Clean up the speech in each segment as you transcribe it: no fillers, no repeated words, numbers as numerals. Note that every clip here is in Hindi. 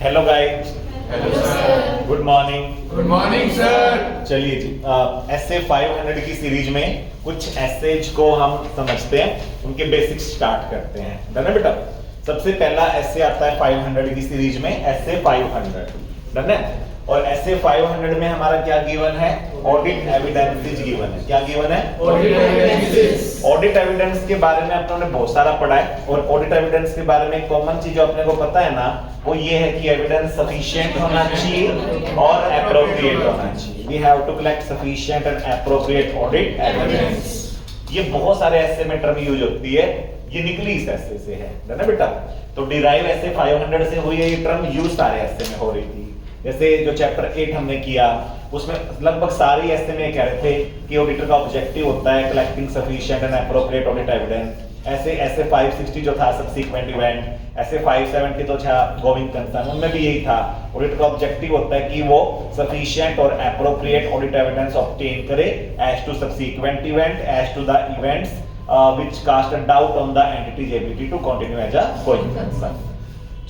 Hello guys, hello sir. Good morning. Good morning sir. चलिए जी, एस्से 500 की सीरीज में कुछ एसेज को हम समझते हैं, उनके बेसिक्स स्टार्ट करते हैं। डन है बेटा? सबसे पहला एस्से आता है 500 की सीरीज में, एस्से 500। डन है? और एस्से 500 में हमारा क्या गिवन है? ऑडिट एविडेंसेस गिवन है। क्या गिवन है? Audit evidences. ऑडिट एविडेंस के बारे में अपने बहुत सारा पढ़ा है, और ऑडिट एविडेंस के बारे में एक कॉमन चीज जो अपने को पता है ना, वो ये है कि एविडेंस सफिशिएंट होना चाहिए और एप्रोप्रिएट होना चाहिए। We have to collect sufficient and appropriate audit evidence. ये बहुत सारे ऐसे में टर्म यूज होती है, ये निकली इस ऐसे से है ना बेटा? तो डिराइव ऐसे 500 से हुई है, ये टर्म यूज सारे ऐसे में हो रही थी। जैसे जो चैप्टर 8 हमने किया, उसमें लगभग सारे ऐसे में कह रहे थे कि ऑडिटर का ऑब्जेक्टिव होता है collecting sufficient and appropriate audit evidence. ऐसे 560 जो था सबसीक्वेंट इवेंट, ऐसे 570 तो था गोइंग कंसर्न, उनमें भी यही था। ऑडिटर का ऑब्जेक्टिव होता है कि वो सफिशिएंट और एप्रोप्रिएट ऑडिट एविडेंस ऑब्टेन करे as to subsequent event, as to the events which cast a doubt on the entity's ability to continue as a going concern।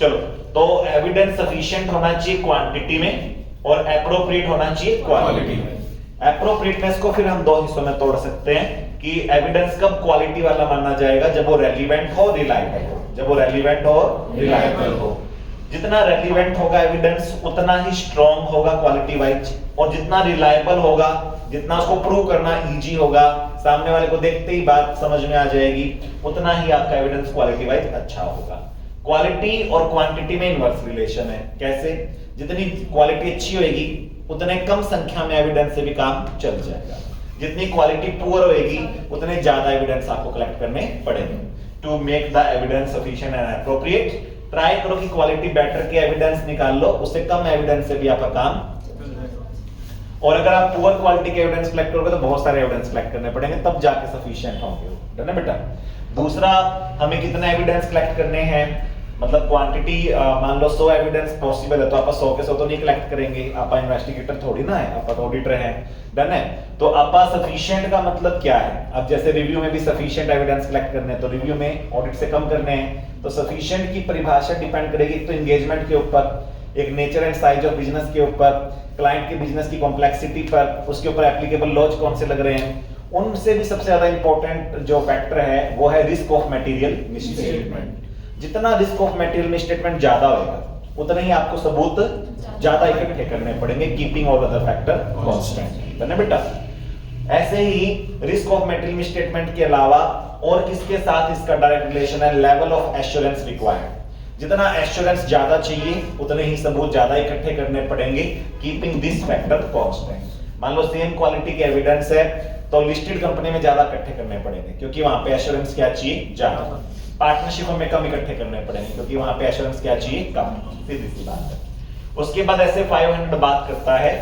चलो, तो एविडेंस सफिशिएंट होना चाहिए क्वांटिटी में और एप्रोप्रिएट होना चाहिए क्वालिटी में। एप्रोप्रिएटनेस को फिर हम दो हिस्सों में तोड़ सकते हैं कि एविडेंस कब क्वालिटी वाला माना जाएगा, जब वो रेलिवेंट हो, रिलायबल हो। जब वो रेलिवेंट हो, रिलायबल हो। जितना रेलिवेंट होगा एविडेंस, उतना ही स्ट्रॉन्ग होगा क्वालिटी वाइज, और जितना रिलायबल होगा, जितना उसको प्रूव करना इजी होगा, सामने वाले को देखते ही बात समझ में आ जाएगी, उतना ही आपका एविडेंस क्वालिटी वाइज अच्छा होगा। क्वालिटी और क्वांटिटी में इनवर्स रिलेशन है। कैसे? जितनी क्वालिटी अच्छी होगी, उतने कम संख्या में एविडेंस से भी काम चल जाएगा। जितनी क्वालिटी पुअर होगी, उतने ज्यादा एविडेंस आपको कलेक्ट करने पड़ेंगे to make the evidence sufficient and appropriate. Try करो कि क्वालिटी बेटर के एविडेंस निकाल लो, उससे कम एविडेंस से भी आपका काम। और अगर आप पुअर क्वालिटी के एविडेंस कलेक्ट करोगे तो बहुत सारे एविडेंस कलेक्ट करने पड़ेंगे, तब जाके सफिशिएंट होंगे। डन है बेटा? दूसरा, हमें कितने एविडेंस कलेक्ट करने हैं, मतलब क्वांटिटी। मान लो 100 एविडेंस पॉसिबल है, तो आप 100 के 100 तो नहीं कलेक्ट करेंगे, आप इन्वेस्टिगेटर थोड़ी ना है, आप ऑडिटर हैं। डन है? तो आप सफिशिएंट का मतलब क्या है? अब जैसे रिव्यू में भी सफिशिएंट एविडेंस कलेक्ट करने हैं, तो रिव्यू में ऑडिट से कम करने हैं। तो सफिशिएंट की परिभाषा डिपेंड करेगी तो एंगेजमेंट के ऊपर, एक nature and size of business के ऊपर, क्लाइंट के बिजनेस की कॉम्प्लेक्सिटी पर, उसके ऊपर एप्लीकेबल लॉज कौन से लग रहे हैं। उनसे भी सबसे ज्यादा इंपॉर्टेंट जो फैक्टर है वो है रिस्क ऑफ मटेरियल मिसस्टेटमेंट। जितना रिस्क ऑफ मटेरियल मिसस्टेटमेंट ज्यादा होगा, उतना ही आपको सबूत ज्यादा इकट्ठे करने पड़ेंगे, keeping all other factor constant. है बेटा? ऐसे ही रिस्क ऑफ मटेरियल मिसस्टेटमेंट के अलावा और किसके साथ इसका डायरेक्ट रिलेशन है? Level of assurance required. जितना एश्योरेंस ज्यादा चाहिए, उतने ही सबूत ज्यादा इकट्ठे करने पड़ेंगे, कीपिंग दिस फैक्टर कांस्टेंट। मान लो सेम क्वालिटी के एविडेंस है, तो लिस्टेड कंपनी में ज्यादा इकट्ठे करने पड़ेंगे, क्योंकि वहां पे एश्योरेंस क्या चाहिए? ज्यादा। पार्टनरशिपों में कम इकट्ठे करने पड़ेंगे, क्योंकि वहां पे एश्योरेंस क्या चाहिए? कम। सीधी सी बात है। उसके बाद ऐसे 500 बात करता है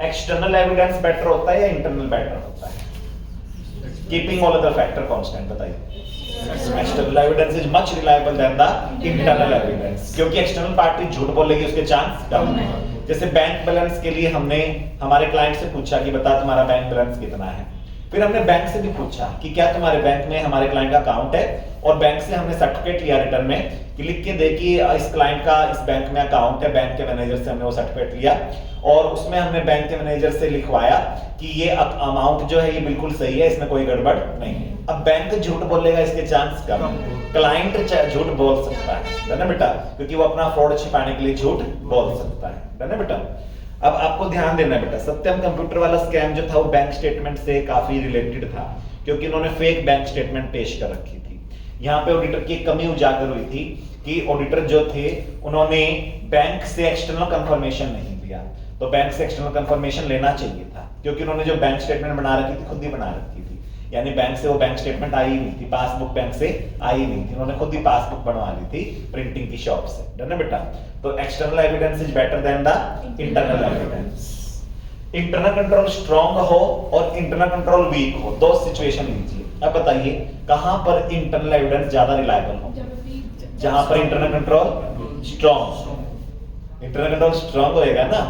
एक्सटर्नल एविडेंस बेटर होता है या इंटरनल बेटर होता है? Keeping all other factor constant, बताइए। External evidence is much reliable than the internal evidence, क्योंकि एक्सटर्नल पार्टी झूठ बोलेगी, उसके चांस कम है। जैसे बैंक बैलेंस के लिए हमने हमारे क्लाइंट से पूछा कि बता तुम्हारा बैंक बैलेंस कितना है। फिर हमने बैंक से भी पूछा कि क्या तुम्हारे बैंक में हमारे क्लाइंट का अकाउंट है, और बैंक से हमने सर्टिफिकेट लिया रिटर्न में कि लिख के दे कि इस क्लाइंट का इस बैंक में अकाउंट है। बैंक के मैनेजर से हमने वो सर्टिफिकेट लिया, और उसमें हमने बैंक के मैनेजर से लिखवाया कि ये अमाउंट जो है ये बिल्कुल सही है, इसमें कोई गड़बड़ नहीं है। अब बैंक झूठ बोलेगा, इसके चांस कम। क्लाइंट झूठ बोल सकता है ना बेटा? क्योंकि वो अपना फ्रॉड छिपाने के लिए झूठ बोल सकता है ना बेटा? अब आपको ध्यान देना है बेटा, सत्यम कंप्यूटर वाला स्कैम जो था वो बैंक स्टेटमेंट से काफी रिलेटेड था, क्योंकि उन्होंने फेक बैंक स्टेटमेंट पेश कर रखी थी। यहाँ पे ऑडिटर की कमी उजागर हुई थी कि ऑडिटर जो थे उन्होंने बैंक से एक्सटर्नल कंफर्मेशन नहीं दिया। तो बैंक से एक्सटर्नल कंफर्मेशन लेना चाहिए था, क्योंकि उन्होंने जो बैंक स्टेटमेंट बना रखी थी खुद ही बना रखी थी, यानी बैंक से वो बैंक स्टेटमेंट आई ही नहीं थी, पासबुक बैंक से आई ही नहीं थी, उन्होंने खुद ही पासबुक बनवा ली थी प्रिंटिंग की शॉप से। डन है बेटा? तो external evidence is better then the internal evidence. Internal control strong हो और इंटरनल कंट्रोल वीक हो, दो सिचुएशन लीजिए। अब बताइए कहां पर इंटरनल एविडेंस ज्यादा रिलायबल हो? जहां पर internal control strong. Internal control strong होएगा ना,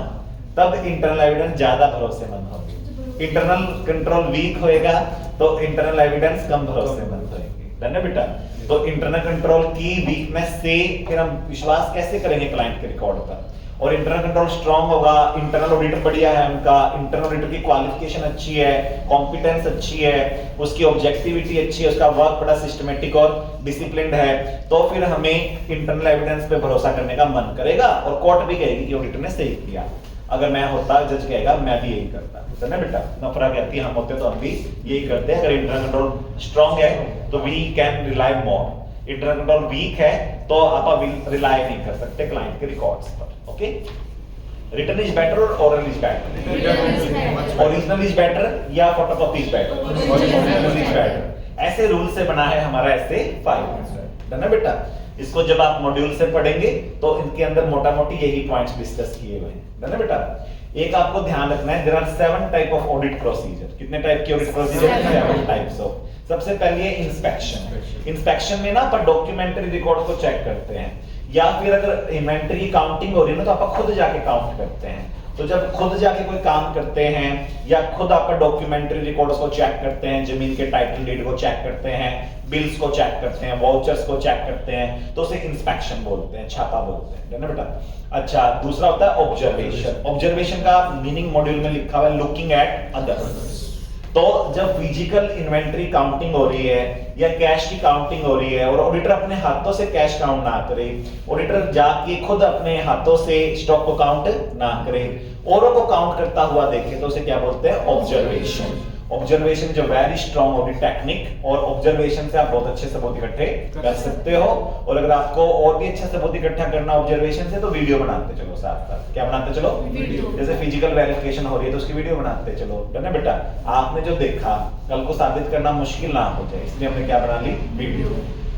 तब इंटरनल एविडेंस ज्यादा भरोसेमंद होगी। इंटरनल कंट्रोल वीक होएगा तो इंटरनल एविडेंस कम भरोसेमंद होगी। डन है बेटा? तो इंटरनल कंट्रोल की वीकनेस से फिर हम विश्वास कैसे करेंगे क्लाइंट के रिकॉर्ड पर? और इंटरनल कंट्रोल स्ट्रांग होगा, इंटरनल ऑडिटर बढ़िया है उनका, इंटरनल ऑडिटर की क्वालिफिकेशन अच्छी है, कॉम्पिटेंस अच्छी है, उसकी ऑब्जेक्टिविटी अच्छी है, उसका वर्क बड़ा सिस्टमेटिक और डिसिप्लिन्ड है, तो फिर हमें इंटरनल एविडेंस पे भरोसा करने का मन करेगा और कोर्ट भी कहेगी कि ऑडिटर ने सही किया। अगर मैं होता, जज कहेगा मैं भी यही करता, है ना बेटा? नफरा कहती है हम होते तो हम भी यही करते हैं। अगर इंटरनल कंट्रोल स्ट्रांग है तो we can rely more, internal control weak है तो आप रिलाई नहीं कर सकते क्लाइंट के रिकॉर्ड्स पर। ओके, रिटन इज बेटर और oral is better, original is better या photocopy is better, original is better. ऐसे रूल से बना है हमारा ऐसे 500, है ना बेटा? इसको जब आप मॉड्यूल से पढ़ेंगे तो इनके अंदर मोटा मोटी यही पॉइंट्स डिस्कस किए हुए हैं, है ना बेटा? एक आपको ध्यान रखना है, there are 7 type of audit procedure. कितने टाइप के ऑडिट प्रोसीजर? 7 types of. सबसे पहले है इंस्पेक्शन। इंस्पेक्शन में ना अपन डॉक्यूमेंट्री रिकॉर्ड को चेक करते हैं, या फिर अगर इन्वेंटरी काउंटिंग हो रही है ना तो आप खुद जाके काउंट करते हैं। तो जब खुद जाके कोई काम करते हैं या खुद आप डॉक्यूमेंट्री रिकॉर्ड्स को चेक करते हैं, जमीन के टाइटल डीड को चेक करते हैं, बिल्स को चेक करते हैं, वाउचर्स को चेक करते हैं, तो उसे इंस्पेक्शन बोलते हैं, छापा बोलते हैं, है ना बेटा? अच्छा, दूसरा होता है ऑब्जर्वेशन। ऑब्जर्वेशन का मीनिंग मॉड्यूल में लिखा हुआ है, लुकिंग एट अदर्स। तो जब फिजिकल इन्वेंटरी काउंटिंग हो रही है या कैश की काउंटिंग हो रही है और ऑडिटर अपने हाथों से कैश काउंट ना करे, ऑडिटर जाके खुद अपने हाथों से स्टॉक को काउंट ना करे, औरों को काउंट करता हुआ देखे, तो उसे क्या बोलते हैं? ऑब्जर्वेशन। ऑब्जर्वेशन जो वेरी स्ट्रॉन्ग ऑडिट टेक्निक, और ऑब्जर्वेशन से आप बहुत अच्छे सबूत इकट्ठे कर सकते हो। और अगर आपको और भी अच्छा सबूत इकट्ठा करना ऑब्जर्वेशन से, तो वीडियो बनाते चलो साथ साथ। क्या बनाते चलो? वीडियो। जैसे फिजिकल वेरिफिकेशन हो रही है तो उसकी वीडियो बनाते चलो, है ना बेटा? आपने जो देखा कल को साबित करना मुश्किल ना हो जाए, इसलिए हमने क्या बना ली? वीडियो।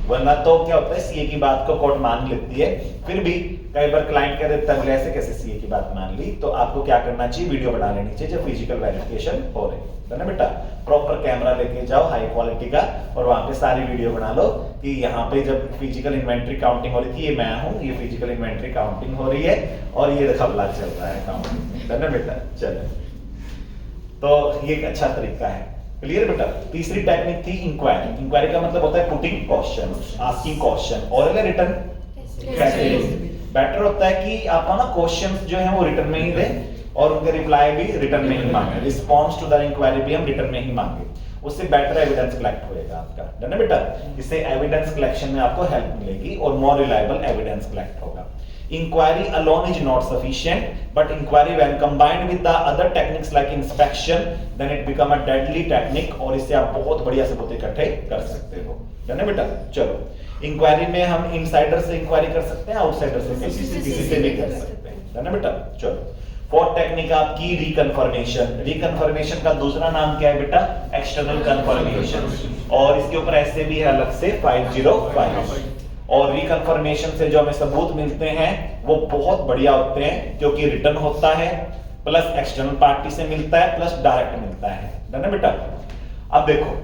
वरना तो क्या होता है, सीए की बात को कोर्ट मान लेती है, फिर भी कई बार क्लाइंट कह देता है ऐसे कैसे सीए की बात मान ली, तो आपको क्या करना चाहिए? वीडियो बना लेनी चाहिए जब फिजिकल वेरिफिकेशन हो रही है ना बेटा? प्रॉपर कैमरा लेके जाओ हाई क्वालिटी का, और वहां पे सारी वीडियो बना लो कि यहाँ पे जब फिजिकल इन्वेंट्री काउंटिंग हो रही थी, ये मैं हूँ, ये फिजिकल इन्वेंट्री काउंटिंग हो रही है और ये घपला चल रहा है काउंटिंग, है ना बेटा? चलो, तो ये एक अच्छा तरीका है। क्लियर बेटा? तीसरी टेक्निक थी इंक्वायरी। इंक्वायरी का मतलब होता है पुटिंग क्वेश्चन, आस्किंग क्वेश्चन। और रिटर्न कैसे? बेटर होता है कि आप ना क्वेश्चंस जो हैं वो रिटर्न में ही दें और उनके रिप्लाई भी रिटर्न में ही मांगे, रिस्पॉन्स टू द इंक्वायरी भी हम रिटर्न में ही मांगे, उससे बेटर एविडेंस कलेक्ट होएगा आपका, है ना बेटा? इससे एविडेंस कलेक्शन में आपको हेल्प मिलेगी और मोर रिलायबल एविडेंस कलेक्ट होगा। Inquiry alone is not sufficient, but inquiry when combined with the other techniques like inspection, then it become a deadly technique, और इससे आप बहुत बढ़िया सबूत इकट्ठे कर सकते हो, है ना बेटा? चलो, इंक्वायरी में हम इनसाइडर से इंक्वायरी कर सकते हैं, आउटसाइडर से किसी से भी कर सकते हैं, है ना बेटा? चलो, फोर्थ टेक्निक आपकी रिकन्फर्मेशन। रिकन्फर्मेशन का दूसरा नाम क्या है बेटा? एक्सटर्नल कन्फर्मेशन, और इसके ऊपर ऐसे भी है अलग से 505। और रिकन्फर्मेशन से जो हमें सबूत मिलते हैं वो बहुत बढ़िया होते हैं, क्योंकि रिटर्न होता है, प्लस एक्सटर्नल पार्टी से मिलता है, प्लस डायरेक्ट मिलता है ना बेटा? अब देखो,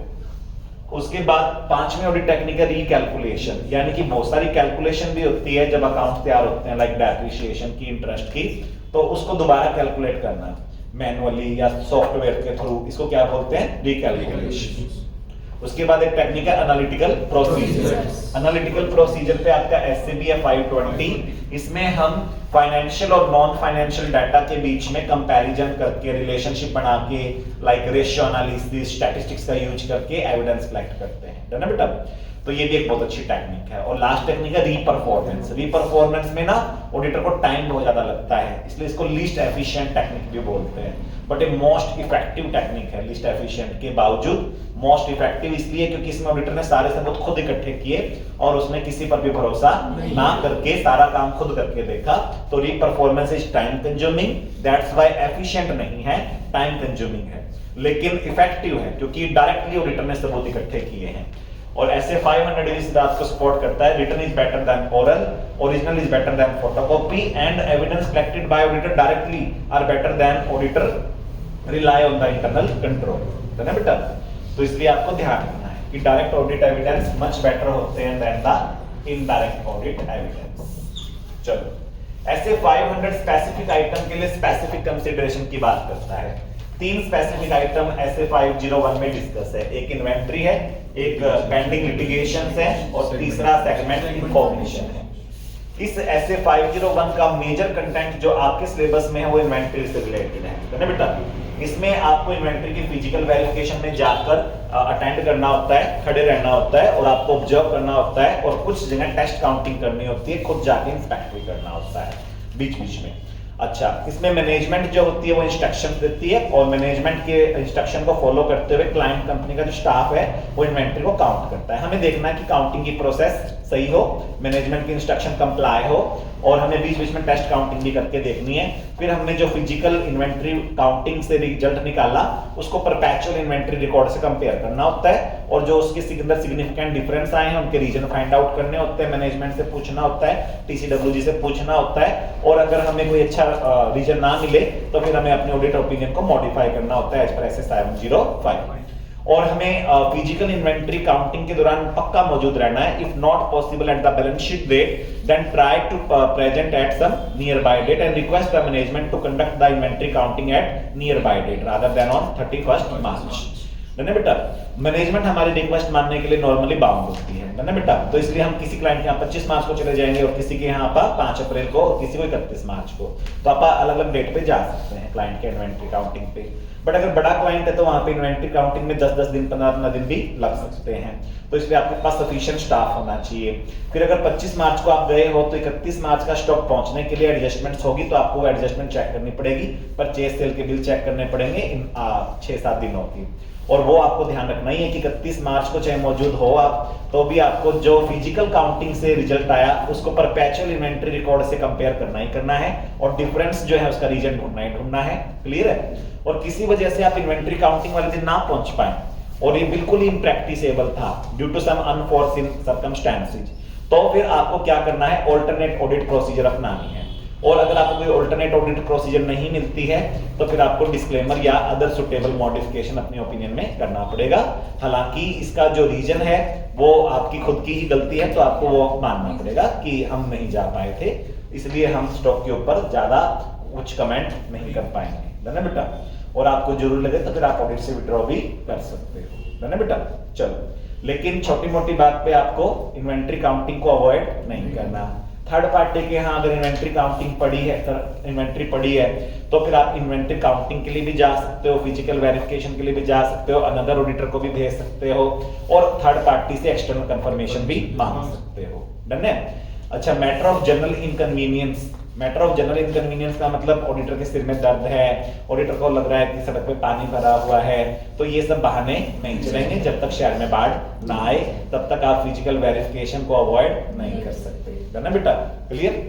उसके बाद पांचवी ऑडिट टेक्निक है रिकैलकुलेशन, यानी कि बहुत सारी कैलकुलेशन भी होती है जब अकाउंट तैयार होते हैं, लाइक डेप्रिसिएशन की, इंटरेस्ट की, तो उसको दोबारा कैलकुलेट करना मैनुअली या सॉफ्टवेयर के थ्रू, इसको क्या बोलते हैं? रिकैलकुलेशन। उसके बाद एक टेक्निक है एनालिटिकल प्रोसीजर। एनालिटिकल प्रोसीजर पे आपका एससीबी है 520। इसमें हम फाइनेंशियल और नॉन फाइनेंशियल डाटा के बीच में कंपैरिजन करके, रिलेशनशिप बना के, लाइक रेशियो एनालिसिस, स्टैटिस्टिक्स का यूज करके एविडेंस कलेक्ट करते हैं, है ना बेटा? तो ये भी एक बहुत अच्छी टेक्निक है। और लास्ट टेक्निक है रीपरफॉर्मेंस। रीपरफॉर्मेंस में ना ऑडिटर को टाइम बहुत ज्यादा लगता है, इसलिए इसको लीस्ट एफिशिएंट टेक्निक भी बोलते हैं, बट ये मोस्ट इफेक्टिव टेक्निक है। लीस्ट एफिशिएंट के बावजूद मोस्ट इफेक्टिव इसलिए क्योंकि इसमें ऑडिटर ने सारे सबूत खुद इकट्ठे किए और उसने किसी पर भी भरोसा ना करके सारा काम खुद करके देखा। तो reperformance is time consuming, that's why efficient नहीं है, टाइम कंज्यूमिंग है, लेकिन इफेक्टिव है क्योंकि डायरेक्टली ऑडिटर ने सबूत इकट्ठे किए हैं। और ऐसे 500 डिग्री से आपको सपोर्ट करता है। Written is better than oral, original is better than photocopy, and evidence collected by auditor directly are better than auditor rely on the internal control, है ना बेटा? तो इसलिए आपको ध्यान रखना है कि direct audit evidence much better होते हैं than the indirect audit evidence. चलो, ऐसे 500 स्पेसिफिक आइटम के लिए स्पेसिफिक कंसीडरेशन की बात करता है। तीन स्पेसिफिक आइटम ऐसे 501 में डिस्कस है। एक इन्वेंट्री है, एक पेंडिंग लिटिगेशन है और तीसरा सेगमेंट इंफॉर्मेशन है। इस ऐसे 501 का मेजर कंटेंट जो आपके सिलेबस में है वो इन्वेंट्री से रिलेटेड है ना बेटा। इसमें आपको इन्वेंट्री की फिजिकल वेरिफिकेशन में जाकर अटेंड करना होता है, खड़े रहना होता है और आपको ऑब्जर्व करना होता है और कुछ जगह टेस्ट काउंटिंग करनी होती है, खुद जाके इंस्पेक्ट भी करना होता है बीच बीच में। अच्छा, इसमें मैनेजमेंट जो होती है वो इंस्ट्रक्शन देती है और मैनेजमेंट के इंस्ट्रक्शन को फॉलो करते हुए क्लाइंट कंपनी का जो स्टाफ है वो इन्वेंट्री को काउंट करता है। हमें देखना है कि काउंटिंग की प्रोसेस सही हो, मैनेजमेंट की इंस्ट्रक्शन कंप्लाई हो और हमें बीच बीच में टेस्ट काउंटिंग भी करके देखनी है। फिर हमने जो फिजिकल इन्वेंट्री काउंटिंग से रिजल्ट निकाला उसको परपेचुअल इन्वेंट्री रिकॉर्ड से कंपेयर करना होता है और जो उसके अंदर सिग्निफिकेंट डिफरेंस आए हैं उनके रीजन फाइंड आउट करने होते हैं, मैनेजमेंट से पूछना होता है, टीसीडब्ल्यूजी से पूछना होता है और अगर हमें कोई अच्छा रीजन ना मिले तो फिर हमें अपने ऑडिट ओपिनियन को मॉडिफाई करना होता है एज पर एसए 705। और हमें फिजिकल इन्वेंट्री काउंटिंग के दौरान पक्का मौजूद रहना है। If not possible at the balance sheet date then try to present at some near by date and request the management to conduct the inventory counting at near by date rather than on 31st March. ना बेटा, मैनेजमेंट हमारी रिक्वेस्ट मानने के लिए नॉर्मली बाउंड होती है ना बेटा। तो इसलिए हम किसी क्लाइंट के यहाँ 25 मार्च को चले जाएंगे और किसी के यहाँ पर 5 अप्रैल को और किसी को 31 मार्च को, तो आप अलग अलग डेट पे जा सकते हैं क्लाइंट के इन्वेंट्री काउंटिंग पे। बट अगर बड़ा क्लाइंट है तो वहां पे इन्वेंट्री काउंटिंग में 10-10 दिन 15 दिन भी लग सकते हैं, तो इसलिए आपके पास सफिशिएंट स्टाफ होना चाहिए। फिर अगर 25 मार्च को आप गए हो तो 31 मार्च का स्टॉक पहुंचने के लिए एडजस्टमेंट्स होगी, तो आपको एडजस्टमेंट चेक करनी पड़ेगी, परचेज सेल के बिल चेक करने पड़ेंगे इन 6-7 दिनों की। और वो आपको ध्यान रखना ही है कि 31 मार्च को चाहे मौजूद हो आप तो भी आपको जो फिजिकल काउंटिंग से रिजल्ट आया उसको परपेचुअल इन्वेंट्री रिकॉर्ड से कंपेयर करना ही करना है और डिफरेंस जो है उसका रीजन ढूंढना है। क्लियर है? और किसी वजह से आप इन्वेंट्री काउंटिंग वाले दिन ना पहुंच पाए और ये बिल्कुल ही इम्प्रैक्टिसेबल था due to some unforeseen circumstances, तो फिर आपको क्या करना है, ऑल्टरनेट ऑडिट प्रोसीजर अपनानी है। और अगर आपको कोई ऑल्टरनेट ऑडिट प्रोसीजर नहीं मिलती है तो फिर आपको डिस्क्लेमर या अदर सुटेबल मॉडिफिकेशन अपने ओपिनियन में करना पड़ेगा। हालांकि इसका जो रीजन है वो आपकी खुद की ही गलती है तो आपको वो मानना पड़ेगा कि हम नहीं जा पाए थे, इसलिए हम स्टॉक के ऊपर ज्यादा कुछ कमेंट नहीं कर पाएंगे ना बेटा। और आपको जरूर लगे तो फिर आप ऑडिट से विड्रॉ भी कर सकते हो ना बेटा। चलो, लेकिन छोटी मोटी बात पे आपको इन्वेंट्री काउंटिंग को अवॉइड नहीं करना। थर्ड पार्टी के यहाँ अगर इन्वेंट्री काउंटिंग पड़ी है, इन्वेंट्री पड़ी है तो फिर आप इन्वेंट्री काउंटिंग के लिए भी जा सकते हो, फिजिकल वेरिफिकेशन के लिए भी जा सकते हो, अनदर ऑडिटर को भी भेज सकते हो और थर्ड पार्टी से एक्सटर्नल कंफर्मेशन भी मांग सकते हो। डन है? अच्छा, matter of general inconvenience. Matter of general inconvenience का मतलब ऑडिटर के सिर में दर्द है, ऑडिटर को लग रहा है कि सड़क पे पानी भरा हुआ है, तो ये सब बहाने नहीं चलेंगे। जब तक शहर में बाढ़ ना आए तब तक आप फिजिकल वेरिफिकेशन को अवॉइड नहीं कर सकते, है ना बेटा। क्लियर?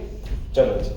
चलो जी,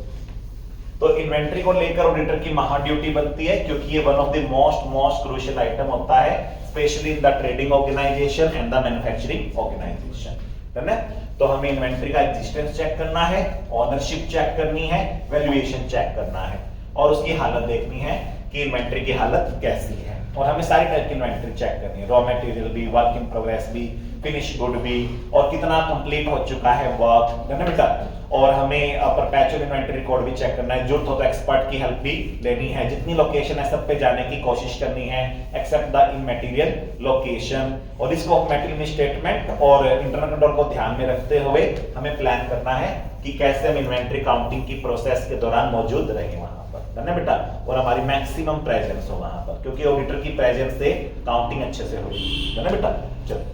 तो इन्वेंट्री को लेकर ऑडिटर की महा ड्यूटी बनती है क्योंकि ये one of the most crucial item होता है, specially in the trading organization and the manufacturing organization, है ना। तो हमें इन्वेंट्री का एग्जिस्टेंस चेक करना है, ओनरशिप चेक करनी है, वैल्यूएशन चेक करना है और उसकी हालत देखनी है कि इन्वेंट्री की हालत कैसी है। और हमें सारी टाइप की इन्वेंट्री चेक करनी है, रॉ मटेरियल भी, वर्क इन प्रोग्रेस भी, फिनिश गुड भी, और कितना कंप्लीट हो चुका है वर्क, है ना बेटा। और हमें परपेचुअल इन्वेंटरी रिकॉर्ड भी चेक करना है, जरूरत हो तो एक्सपर्ट की हेल्प भी लेनी है। जितनी लोकेशन है सब पे जाने की कोशिश करनी है एक्सेप्ट द इमैटेरियल लोकेशन। और इसको मटेरियल स्टेटमेंट और इंटरनल कंट्रोल को ध्यान में रखते हुए हमें प्लान करना है कि कैसे हम इन्वेंटरी काउंटिंग की प्रोसेस के दौरान मौजूद रहें वहां पर, है ना बेटा। और हमारी मैक्सिमम प्रेजेंस हो वहां पर, क्योंकि ऑडिटर की प्रेजेंस से काउंटिंग अच्छे से होगी, है ना बेटा। चलो,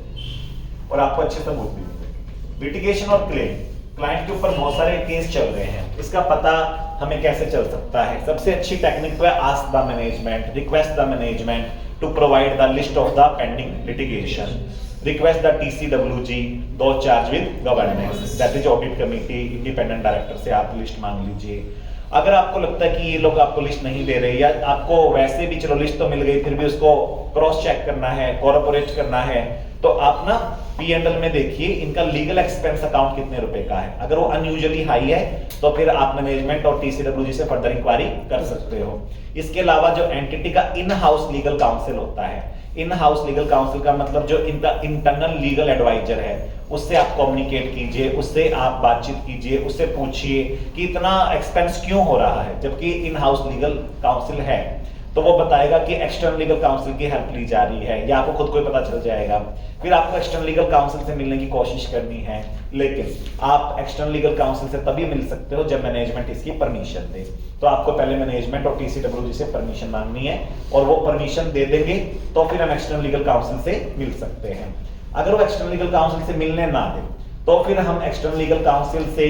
और आपको अच्छे से बुक भी मिलेगी। लिटिगेशन और क्लेम, क्लाइंट के ऊपर बहुत सारे केस चल रहे हैं, इसका पता हमें कैसे चल सकता है। सबसे अच्छी टेक्निक है ask the management, request the management to provide the list of the pending litigation, request the TCWG those charge with governance, that is audit committee, independent director से आप लिस्ट मांग लीजिए। अगर आपको लगता है कि ये लोग आपको लिस्ट नहीं दे रहे या आपको वैसे भी चलो लिस्ट तो मिल गई फिर भी उसको क्रॉस चेक करना है, कॉर्पोरेट करना है, तो आप ना P&L में देखिए इनका लीगल एक्सपेंस अकाउंट कितने रुपए का है। अगर वो अनयूजुअली हाई है तो फिर आप मैनेजमेंट और टीसीडब्ल्यूजी से फर्दर इंक्वायरी कर सकते हो। इसके अलावा जो एंटिटी का इन हाउस लीगल काउंसिल होता है, इन हाउस लीगल काउंसिल का मतलब जो इनका इंटरनल लीगल एडवाइजर है, उससे आप कम्युनिकेट कीजिए, उससे आप बातचीत कीजिए, उससे पूछिए कि इतना एक्सपेंस क्यों हो रहा है, जबकि इन हाउस लीगल काउंसिल है। तो वो बताएगा कि एक्सटर्नल लीगल काउंसिल की हेल्प ली जा रही है या आपको खुद को ही पता चल जाएगा। फिर आपको एक्सटर्नल लीगल काउंसिल से मिलने की कोशिश करनी है, लेकिन आप एक्सटर्नल लीगल काउंसिल से तभी मिल सकते हो जब मैनेजमेंट इसकी परमिशन दे। तो आपको पहले मैनेजमेंट और टीसीडब्ल्यूजी से परमिशन मांगनी है और वो परमिशन दे देंगे तो फिर हम एक्सटर्नल लीगल काउंसिल से मिल सकते हैं। अगर वो एक्सटर्नल लीगल काउंसिल से मिलने ना दे तो फिर हम एक्सटर्नल लीगल काउंसिल से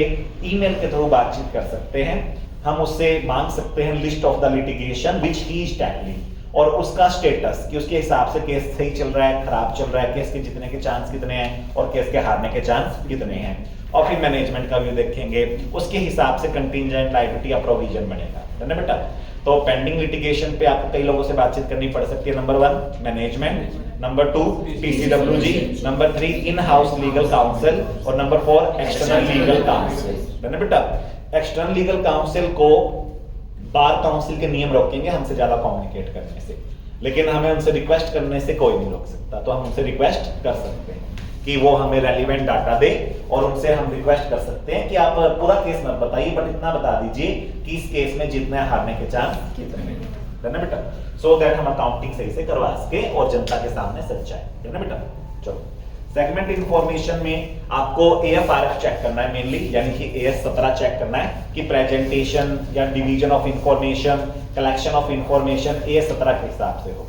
ईमेल के थ्रू बातचीत कर सकते हैं। हम उससे मांग सकते हैं list of the litigation which he is tackling और उसका स्टेटस कि उसके हिसाब से केस सही चल रहा है, खराब चल रहा है, केस के जीतने के चांस कितने हैं और केस के हारने के चांस कितने हैं। और फिर मैनेजमेंट का व्यू देखेंगे, उसके हिसाब से कंटिंजेंट लायबिलिटी या प्रोविजन बनेगा, है ना बेटा। तो पेंडिंग लिटिगेशन पे आपको कई लोगों से बातचीत करनी पड़ सकती है। Number 1 management, number 2 TCWG, number 3 in house legal council और नंबर 4 एक्सटर्नल लीगल काउंसिल, है ना बेटा। एक्सटर्नल लीगल काउंसिल को बार काउंसिल के नियम रोकेंगे हमसे ज्यादा कम्युनिकेट करने से, लेकिन हमें उनसे रिक्वेस्ट करने से कोई नहीं रोक सकता। तो हम उनसे रिक्वेस्ट कर सकते हैं कि वो हमें रेलिवेंट डाटा दे और उनसे हम रिक्वेस्ट कर सकते हैं कि आप पूरा केस मत बताइए बट इतना बता दीजिए कि इस केस में जीतने हारने के चांस कितने हैं, है ना बेटा। सो दैट हम अकाउंटिंग सही से करवा सके और जनता के सामने सच्चाई, है ना बेटा। चलो सेगमेंट इंफॉर्मेशन में आपको AFRF चेक करना है मेनली, यानी कि AS 17 चेक करना है कि प्रेजेंटेशन या division of information, collection of information AS 17 के हिसाब से हो।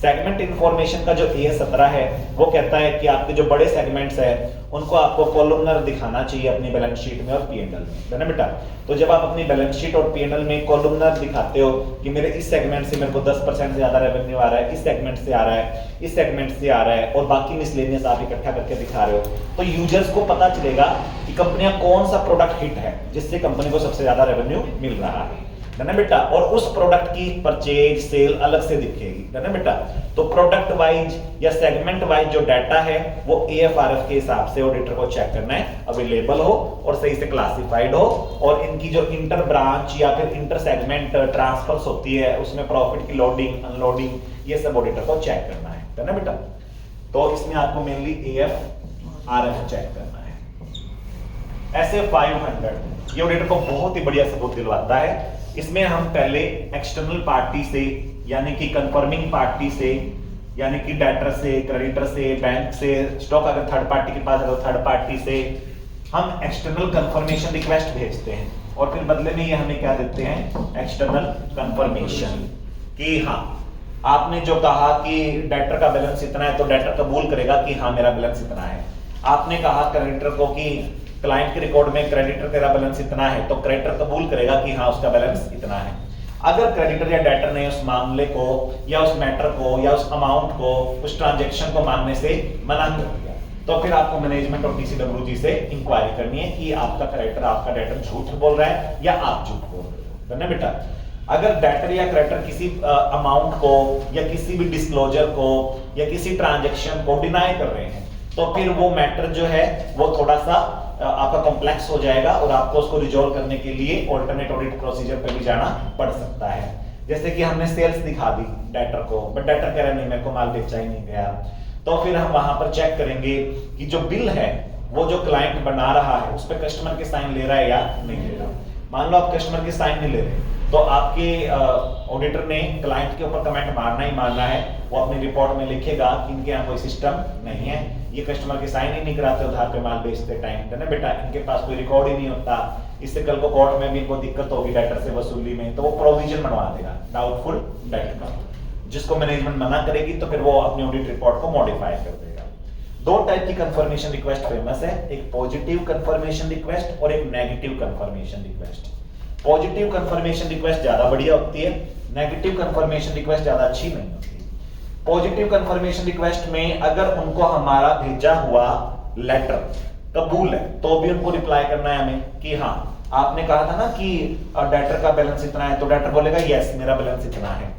सेगमेंट इंफॉर्मेशन का जो AS 17 है वो कहता है कि आपके जो बड़े सेगमेंट्स हैं उनको आपको कॉलमनर दिखाना चाहिए अपनी बैलेंस शीट में और P&L में, है ना बेटा। तो जब आप अपनी बैलेंस शीट और P&L में कॉलमनर दिखाते हो कि मेरे इस सेगमेंट से मेरे को 10% से ज्यादा रेवेन्यू आ रहा है, इस सेगमेंट से आ रहा है, इस सेगमेंट से आ रहा है और बाकी मिसलेनियस आप इकट्ठा करके दिखा रहे हो, तो यूजर्स को पता चलेगा कि कंपनियां कौन सा प्रोडक्ट हिट है जिससे कंपनी को सबसे ज्यादा रेवेन्यू मिल रहा है ना बेटा। और उस प्रोडक्ट की परचेज सेल अलग से दिखेगी, है ना बेटा। तो प्रोडक्ट वाइज या सेगमेंट वाइज जो डाटा है वो AFRF के हिसाब से ऑडिटर को चेक करना है, अवेलेबल हो और सही से क्लासिफाइड हो और इनकी जो इंटर ब्रांच या फिर इंटर सेगमेंट ट्रांसफर्स होती है उसमें प्रॉफिट की लोडिंग अनलोडिंग ये सब ऑडिटर को चेक करना है ना बेटा। तो इसमें आपको मेनली AFRF चेक करना है। ऐसे 500 ये ऑडिटर को बहुत ही बढ़िया सबूत दिलवाता है। इसमें हम पहले एक्सटर्नल पार्टी से यानी कि कंफर्मिंग पार्टी से यानी कि डेटर से, क्रेडिटर से, बैंक से, स्टॉक अगर थर्ड पार्टी के पास है तो थर्ड पार्टी से हम एक्सटर्नल कंफर्मेशन रिक्वेस्ट भेजते हैं और फिर बदले में ये हमें क्या देते हैं, एक्सटर्नल कंफर्मेशन कि हाँ आपने जो कहा कि डेटर का बैलेंस इतना है तो डेटर कबूल करेगा कि हाँ मेरा बैलेंस इतना है। आपने कहा क्रेडिटर को कि क्लाइंट के रिकॉर्ड में क्रेडिटर तेरा बैलेंस इतना है तो क्रेडिटर कबूल करेगा कि हाँ उसका बैलेंस इतना है। अगर क्रेडिटर या डेटर ने उस मामले को या उस मैटर को या उस अमाउंट को उस ट्रांजैक्शन को मानने से मना कर दिया तो फिर आपको मैनेजमेंट और टीसीडब्ल्यूजी से इंक्वायरी करनी है कि आपका क्रेडिटर आपका डेटर झूठ बोल रहा है या आप झूठ बोल रहे हो, है ना बेटा। अगर डेटर या क्रेडिटर किसी अमाउंट को या किसी भी डिस्क्लोजर को या किसी ट्रांजैक्शन को डिनाई कर रहे हैं तो फिर वो मैटर जो है वो थोड़ा सा आपका कॉम्प्लेक्स हो जाएगा और आपको उसको रिजॉल्व करने के लिए ऑल्टरनेट ऑडिट प्रोसीजर पे भी जाना पड़ सकता है। जैसे कि हमने सेल्स दिखा दी डेटर को बट डेटर कह रहा नहीं मेरे को माल बेचा ही नहीं गया, तो फिर हम वहां पर चेक करेंगे कि जो बिल है वो जो क्लाइंट बना रहा है उस पर कस्टमर के साइन ले रहा है या नहीं ले रहा। मान लो आप कस्टमर के साइन नहीं ले रहे तो आपके ऑडिटर ने क्लाइंट के ऊपर कमेंट मारना ही मारना है। वो अपनी रिपोर्ट में लिखेगा कि इनके यहाँ कोई सिस्टम नहीं है, ये कस्टमर के साइन ही नहीं कराते उधार पे माल बेचते टाइम, है ना बेटा। इनके पास कोई रिकॉर्ड ही नहीं होता, इससे कल को कोर्ट में भी इनको दिक्कत होगी डेटर से वसूली में, तो वो प्रोविजन बनवा देगा डाउटफुल डेट का, जिसको मैनेजमेंट मना करेगी तो फिर वो अपनी ऑडिट रिपोर्ट को मॉडिफाई कर देगा। दो टाइप की कंफर्मेशन रिक्वेस्ट फेमस है, एक पॉजिटिव कंफर्मेशन रिक्वेस्ट और एक negative confirmation request. Positive confirmation request ज्यादा बढ़िया होती है, नेगेटिव कंफर्मेशन रिक्वेस्ट ज्यादा अच्छी नहीं होती। पॉजिटिव कंफर्मेशन रिक्वेस्ट में अगर उनको हमारा भेजा हुआ लेटर कबूल है तो भी उनको रिप्लाई करना है हमें कि हाँ आपने कहा था ना कि डेटर का बैलेंस इतना है, तो डेटर बोलेगा यस मेरा बैलेंस इतना है।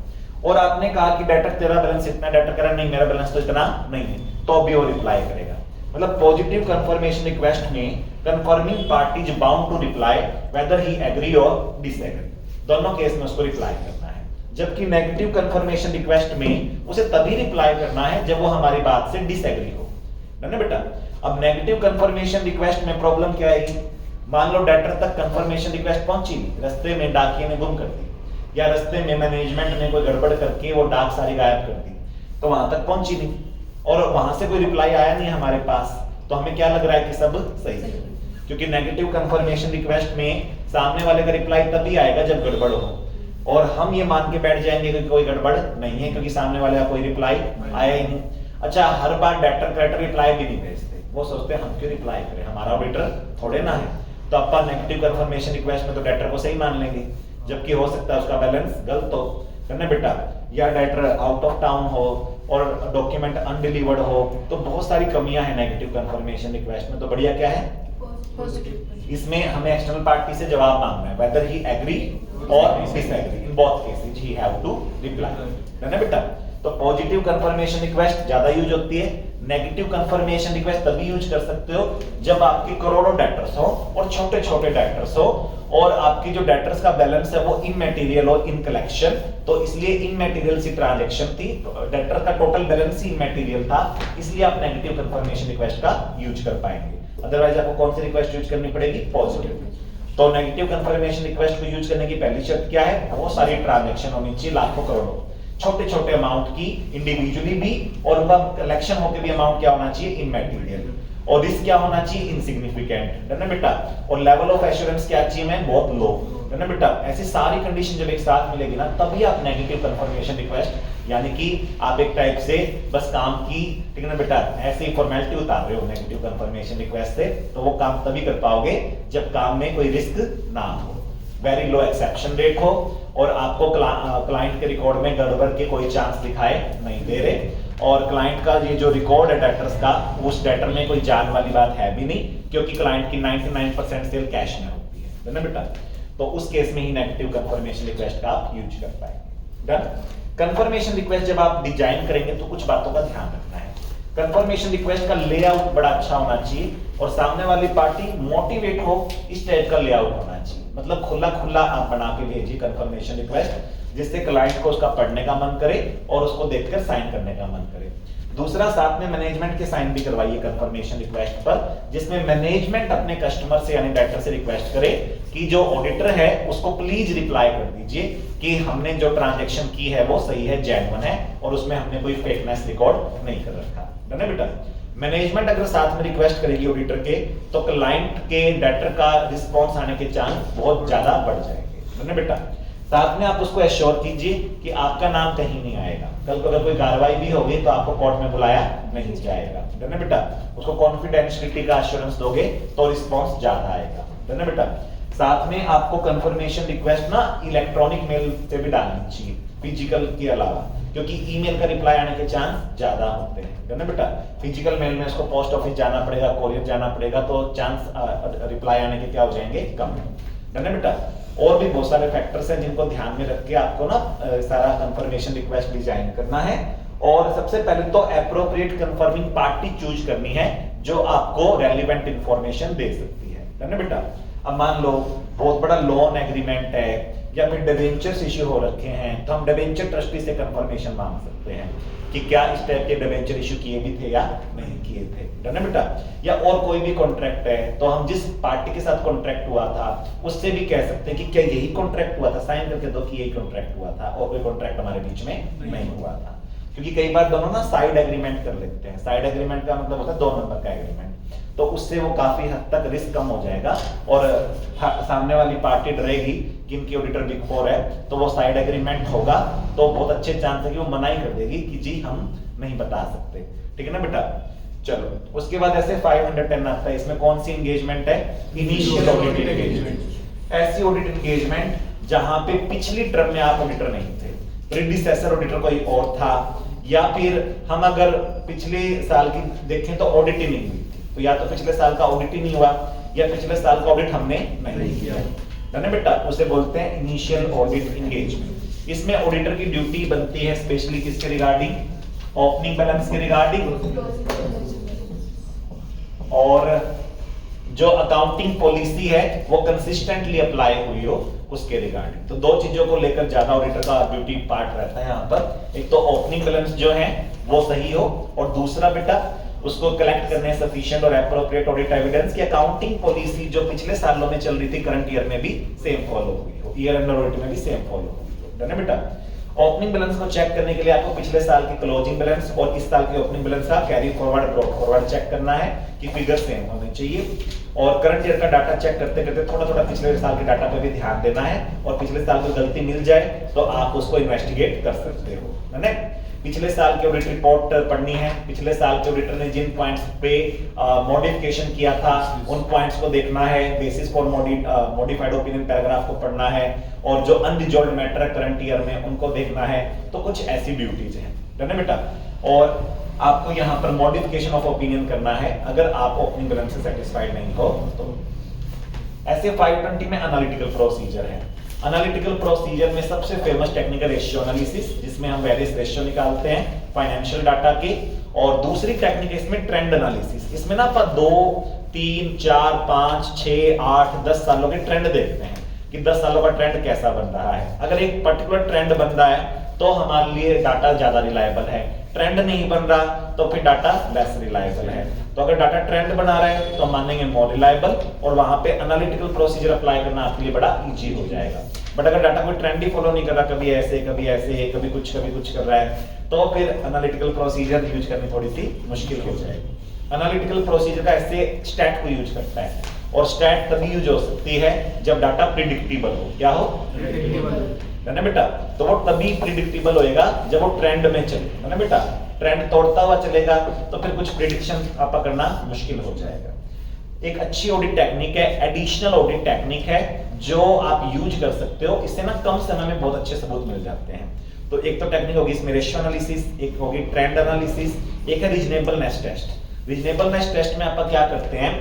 और आपने कहा कि डेटर तेरा बैलेंस इतना है, डेटर कह रहा नहीं मेरा बैलेंस तो इतना नहीं है, तो भी वो रिप्लाई करेगा। मतलब पॉजिटिव कंफर्मेशन रिक्वेस्ट में confirming party is bound to reply whether he agree और डिसएग्री, दोनों केस में उसको रिप्लाई करना है। जबकि नेगेटिव कंफर्मेशन रिक्वेस्ट में उसे तभी रिप्लाई करना है जब वो हमारी बात से डिसएग्री हो, है ना बेटा। अब नेगेटिव कंफर्मेशन रिक्वेस्ट में प्रॉब्लम क्या है, मान लो डेटर तक कंफर्मेशन रिक्वेस्ट पहुंची, रास्ते में डाकिये ने गुम कर दी, या रास्ते में मैनेजमेंट ने कोई गड़बड़ करके वो डाक सारी गायब कर दी, तो वहां तक पहुंची नहीं और वहां से कोई रिप्लाई आया नहीं हमारे पास, तो हमें क्या लग रहा है कि सब सही है। क्योंकि नेगेटिव कंफर्मेशन रिक्वेस्ट में सामने वाले का रिप्लाई तभी आएगा जब गड़बड़ हो, और हम ये मान के बैठ जाएंगे कि कोई गड़बड़ नहीं है क्योंकि सामने वाले का कोई रिप्लाई आया ही नहीं। अच्छा, हर बार डेटर क्रेडिटर रिप्लाई भी नहीं भेजते, वो सोचते हैं हम क्यों रिप्लाई करें, हमारा ऑडिटर थोड़े ना है, तो अपन नेगेटिव कंफर्मेशन रिक्वेस्ट में तो डेटर को सही मान लेंगे, जबकि हो सकता है उसका बैलेंस गलत हो, है ना बेटा, या डेटर आउट ऑफ टाउन हो और डॉक्यूमेंट अनडिलीवर्ड हो, तो बहुत सारी कमियां हैं नेगेटिव कंफर्मेशन रिक्वेस्ट में। तो बढ़िया क्या है, इसमें हमें एक्सटर्नल पार्टी से जवाब मांगना है, whether he agree or disagree, in both cases he have to reply, है ना बेटा। तो पॉजिटिव कंफर्मेशन रिक्वेस्ट ज्यादा यूज होती है, नेगेटिव कंफर्मेशन रिक्वेस्ट तभी यूज कर सकते हो जब आपके करोड़ों डेटर्स हो और छोटे छोटे डेटर्स हो और आपकी जो डेटर्स का बैलेंस है वो इमैटेरियल हो इन कलेक्शन, तो इसलिए इमैटेरियल सी ट्रांजैक्शन थी, डेटर का टोटल बैलेंस ही इमैटेरियल था, इसलिए आप नेगेटिव कंफर्मेशन रिक्वेस्ट का यूज कर पाएंगे। अदरवाइज आपको कौन सी रिक्वेस्ट यूज करनी पड़ेगी, पॉजिटिव। तो नेगेटिव कंफर्मेशन रिक्वेस्ट को यूज करने की पहली शर्त क्या है, बहुत सारी ट्रांजैक्शन होनी चाहिए, लाखों करोड़ों, छोटे छोटे अमाउंट की इंडिविजुअली भी, और उनका कलेक्शन होकर भी अमाउंट क्या होना चाहिए, इमैटेरियल, और रिस्क क्या होना चाहिए, इनसिग्निफिकेंट, है ना बेटा, और लेवल ऑफ एश्योरेंस क्या चाहिए मैं, बहुत लो, है ना बेटा। ऐसी सारी कंडीशन जब एक साथ मिलेगी ना, तभी आप नेगेटिव कंफर्मेशन रिक्वेस्ट, यानी कि आप एक टाइप से बस काम की, ठीक है ना बेटा, ऐसे ही फॉर्मेलिटी उतार रहे हो नेगेटिव कंफर्मेशन रिक्वेस्ट से, तो वो काम तभी कर पाओगे जब काम में कोई रिस्क ना हो, वेरी लो एक्सेप्शन रेट हो, और आपको क्लाइंट के रिकॉर्ड में गड़बड़ के कोई चांस दिखाई नहीं दे रहे, और क्लाइंट का ये जो रिकॉर्ड है डेटर्स का, उस डेटर में कोई जान वाली बात है भी नहीं, क्योंकि क्लाइंट की 99% सेल कैश में होती है ना बेटा। तो उस केस में ही नेगेटिव कंफर्मेशन रिक्वेस्ट का आप यूज कर पाएंगे। डन। कंफर्मेशन रिक्वेस्ट जब आप डिजाइन करेंगे तो कुछ बातों का ध्यान रखना है। कंफर्मेशन रिक्वेस्ट का लेआउट बड़ा अच्छा होना चाहिए और सामने वाली पार्टी मोटिवेट हो, इस टाइप का लेआउट होना चाहिए, मतलब खुला खुला आप बना के भेजिए कंफर्मेशन रिक्वेस्ट, जिससे क्लाइंट को उसका पढ़ने का मन करे और उसको देखकर साइन करने का मन करे। दूसरा, साथ में मैनेजमेंट के साइन भी करवाइए कंफर्मेशन रिक्वेस्ट पर, जिसमें मैनेजमेंट अपने कस्टमर से यानी डेटर से रिक्वेस्ट करे कि जो ऑडिटर है उसको प्लीज रिप्लाई कर दीजिए कि हमने जो ट्रांजैक्शन की है वो सही है, जेन्युइन है, और उसमें हमने कोई फेकनेस रिकॉर्ड नहीं कर रखा, है ना बेटा। मैनेजमेंट अगर साथ में रिक्वेस्ट करेगी ऑडिटर के, तो क्लाइंट के डेटर का रिस्पॉन्स आने के चांस बहुत ज्यादा बढ़ जाएंगे, है ना बेटा। साथ में आप उसको एश्योर कीजिए कि आपका नाम कहीं नहीं आएगा, कल को अगर कोई कार्रवाई भी होगी तो आपको कोर्ट में बुलाया नहीं जाएगा, है ना बेटा। उसको कॉन्फिडेंशियलिटी का एश्योरेंस दोगे तो रिस्पॉन्स ज्यादा आएगा, है ना बेटा। साथ में आपको कंफर्मेशन रिक्वेस्ट ना इलेक्ट्रॉनिक मेल से भी डालनी चाहिए, फिजिकल के अलावा, क्योंकि ईमेल का रिप्लाई आने के चांस ज्यादा होते हैं, है ना बेटा। फिजिकल मेल में उसको पोस्ट ऑफिस जाना पड़ेगा, कोरियर जाना पड़ेगा, तो चांस रिप्लाई आने के क्या हो जाएंगे, कम, है ना बेटा। और भी बहुत सारे फैक्टर्स हैं जिनको ध्यान में रख के आपको ना सारा कंफर्मेशन रिक्वेस्ट डिजाइन करना है। और सबसे पहले तो एप्रोप्रिएट कंफर्मिंग पार्टी चूज करनी है जो आपको रेलिवेंट इंफॉर्मेशन दे सकती है ना बेटा। अब मान लो बहुत बड़ा लोन एग्रीमेंट है या फिर डिबेंचर्स इश्यू हो रखे हैं, तो हम डिबेंचर ट्रस्टी से कंफर्मेशन मांग सकते हैं कि क्या इस टाइप के डिबेंचर इश्यू किए भी थे या नहीं किए थे, है ना बेटा। या और कोई भी कॉन्ट्रैक्ट है तो हम जिस पार्टी के साथ कॉन्ट्रैक्ट हुआ था उससे भी कह सकते हैं कि क्या यही कॉन्ट्रैक्ट हुआ था, साइन करके दो कि यही कॉन्ट्रैक्ट हुआ था और कोई कॉन्ट्रैक्ट हमारे बीच में नहीं हुआ था। क्योंकि कई बार दोनों ना साइड एग्रीमेंट कर लेते हैं। साइड एग्रीमेंट का मतलब होता है 2 नंबर का एग्रीमेंट, तो उससे वो काफी हद तक रिस्क कम हो जाएगा और सामने वाली पार्टी डरेगी कि इनकी ऑडिटर बिग 4 है, तो वो साइड एग्रीमेंट होगा तो बहुत अच्छे चांस है कि वो मना ही कर देगी कि जी हम नहीं बता सकते, ठीक है ना बेटा। चलो उसके बाद ऐसे 510 आता है, इसमें कौन सी एंगेजमेंट है, इनिशियल ऑडिट एंगेजमेंट। ऐसी ऑडिट एंगेजमेंट जहां पे पिछली टर्म में आप ऑडिटर नहीं थे, प्रीडिसेसर ऑडिटर कोई और था, या फिर हम अगर पिछले साल की देखें तो ऑडिट ही नहीं हुई थी, तो या तो पिछले साल का ऑडिट ही नहीं हुआ या पिछले साल का ऑडिट हमने नहीं किया, है ना बेटा। उसे बोलते हैं इनिशियल ऑडिट एंगेजमेंट। इसमें ऑडिटर की ड्यूटी बनती है स्पेशली किसके रिगार्डिंग, ओपनिंग बैलेंस के रिगार्डिंग और जो अकाउंटिंग पॉलिसी है वो कंसिस्टेंटली अप्लाई हुई हो उसके रिगार्डिंग। तो 2 चीजों को लेकर ज्यादा ऑडिटर का ड्यूटी पार्ट रहता है यहाँ पर। एक तो ओपनिंग बैलेंस जो है वो सही हो, और दूसरा बेटा उसको कलेक्ट करने सफिशिएंट और एप्रोप्रिएट ऑडिट एविडेंस की अकाउंटिंग पॉलिसी जो पिछले सालों में चल रही थी करंट ईयर में भी सेम फॉलो हुई हो, ईयर एंड ऑडिट में भी सेम फॉलो हुई हो, डन है बेटा। ओपनिंग बैलेंस को चेक करने के लिए आपको पिछले साल की क्लोजिंग बैलेंस और इस साल के ओपनिंग बैलेंस का carry forward brought forward check करना है कि फिगर सेम होने चाहिए। और करंट ईयर का डाटा चेक करते करते थोड़ा थोड़ा पिछले साल के डाटा पे भी ध्यान देना है, और पिछले साल कोई गलती मिल जाए तो आप उसको इन्वेस्टिगेट कर सकते हो, है ना। पिछले साल की ऑडिट रिपोर्ट पढ़नी है, पिछले साल के ऑडिटर ने जिन पॉइंट्स पे मॉडिफिकेशन किया था उन पॉइंट्स को देखना है, basis for modified opinion paragraph को पढ़ना है, और जो अनरिजॉल्व्ड मैटर है करंट ईयर में उनको देखना है। तो कुछ ऐसी ड्यूटीज हैं, है ना बेटा। और आपको यहाँ पर मॉडिफिकेशन ऑफ ओपिनियन करना है अगर आप ओपनिंग बैलेंस से सेटिस्फाइड नहीं हो तो। ऐसे 520 में एनालिटिकल प्रोसीजर है। एनालिटिकल प्रोसीजर में सबसे फेमस टेक्निकल रेशियो एनालिसिस, जिसमें हम वेरियस रेशियो निकालते हैं फाइनेंशियल डाटा के, और दूसरी टेक्निक है इसमें ट्रेंड एनालिसिस। इसमें ना आप 2, 3, 4, 5, 6, 8, 10 सालों के ट्रेंड देखते हैं कि 10 सालों का ट्रेंड कैसा बन रहा है। अगर एक पर्टिकुलर ट्रेंड बन रहा है तो हमारे लिए डाटा ज्यादा रिलायबल है, ट्रेंड नहीं बन रहा तो फिर डाटा लेस रिलायबल है। तो अगर डाटा ट्रेंड बना रहे हैं तो मानेंगे मोर रिलायबल, और वहां पे एनालिटिकल प्रोसीजर अप्लाई करना आपके लिए बड़ा इजी हो जाएगा। बट अगर डाटा कोई ट्रेंड ही फॉलो नहीं कर रहा, कभी ऐसे कभी कुछ कर रहा है, तो फिर एनालिटिकल प्रोसीजर यूज करनी थोड़ी सी मुश्किल हो जाएगी। एनालिटिकल प्रोसीजर का ऐसे स्टैट को यूज करता है, और स्टैट तभी यूज हो सकती है जब डाटा प्रिडिक्टेबल हो। क्या हो? है ना बेटा। तो वो तभी प्रिडिक्टेबल होएगा जब वो ट्रेंड में चले, है ना बेटा। ट्रेंड तोड़ता हुआ चलेगा तो फिर कुछ प्रिडिक्शन आपका करना मुश्किल हो जाएगा। एक अच्छी ऑडिट टेक्निक है, एडिशनल ऑडिट टेक्निक है, जो आप यूज कर सकते हो। इससे ना कम समय में बहुत अच्छे सबूत मिल जाते हैं। तो एक तो टेक्निक होगी इसमें रेशियो एनालिसिस, एक होगी ट्रेंड एनालिसिस, एक है रीजनेबलनेस टेस्ट। रीजनेबलनेस टेस्ट में आप क्या करते हैं,